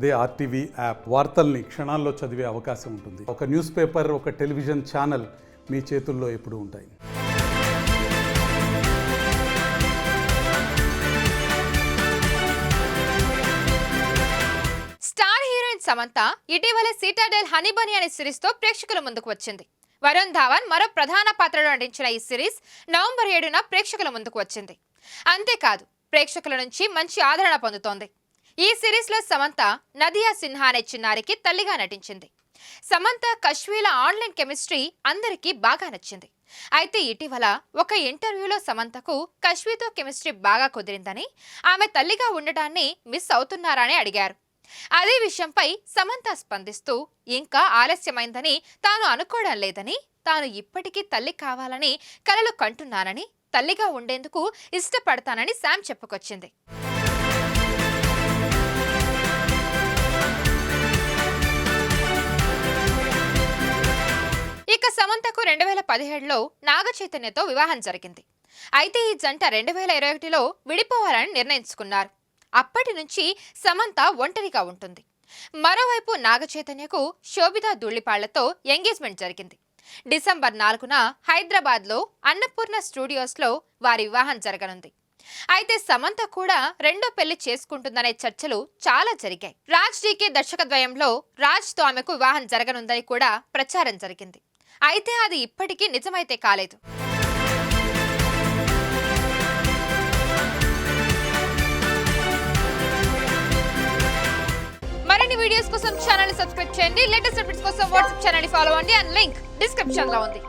అదే RTV app వార్తల్ని క్షణాల్లో చదివే అవకాశం ఉంటుంది. ఒక న్యూస్ పేపర్, ఒక టెలివిజన్ ఛానల్ మీ చేతుల్లో ఎప్పుడూ ఉంటాయి. స్టార్ హీరోయిన్ సమంత ఇటీవల సిటాడెల్ హనీబనీ అనే సిరీస్ తో ప్రేక్షకుల ముందుకు వచ్చింది. వరుణ్ ధావన్ మరో ప్రధాన పాత్రలో నటించిన ఈ సిరీస్ నవంబర్ 7న ప్రేక్షకుల ముందుకు వచ్చింది. అంతేకాదు ప్రేక్షకుల నుంచి మంచి ఆదరణ పొందుతోంది. ఈ సిరీస్ లో సమంత నదియా సిన్హా అనే చిన్నారికి తల్లిగా నటించింది. సమంత కశ్వీల ఆన్లైన్ కెమిస్ట్రీ అందరికీ బాగా నచ్చింది. అయితే ఇటీవల ఒక ఇంటర్వ్యూలో సమంతకు కశ్వీతో కెమిస్ట్రీ బాగా కుదిరిందని, ఆమె తల్లిగా ఉండటాన్ని మిస్ అవుతున్నారని అడిగారు. అదే విషయంపై సమంత స్పందిస్తూ ఇంకా ఆలస్యమైందని తాను అనుకోవడం లేదని, తాను ఇప్పటికీ తల్లి కావాలని కలలు కంటున్నానని, తల్లిగా ఉండేందుకు ఇష్టపడతానని శామ్ చెప్పుకొచ్చింది. ఇక సమంతకు 2017లో నాగ చైతన్యతో వివాహం జరిగింది. అయితే ఈ జంట 2021లో విడిపోవాలని నిర్ణయించుకున్నారు. అప్పటి నుంచి సమంత ఒంటరిగా ఉంటుంది. మరోవైపు నాగ చైతన్యకు శోభితా ధూళిపాళ్లతో ఎంగేజ్మెంట్ జరిగింది. డిసెంబర్ 4న హైదరాబాద్లో అన్నపూర్ణ స్టూడియోస్లో వారి వివాహం జరగనుంది. అయితే సమంత కూడా రెండో పెళ్లి చేసుకుంటుందనే చర్చలు చాలా జరిగాయి. రాజ్ డీకే దర్శకద్వయంలో రాజ్తో ఆమెకు వివాహం జరగనుందని కూడా ప్రచారం జరిగింది. అయితే అది ఇప్పటికీ నిజమైతే కాలేదు. మరిన్ని వీడియోస్ కోసం ఛానల్ ని సబ్స్క్రైబ్ చేయండి. లేటెస్ట్ అప్డేట్స్ కోసం వాట్సాప్ ఛానల్ ని ఫాలో అవ్వండి. అండ్ లింక్ డిస్క్రిప్షన్ లో ఉంది.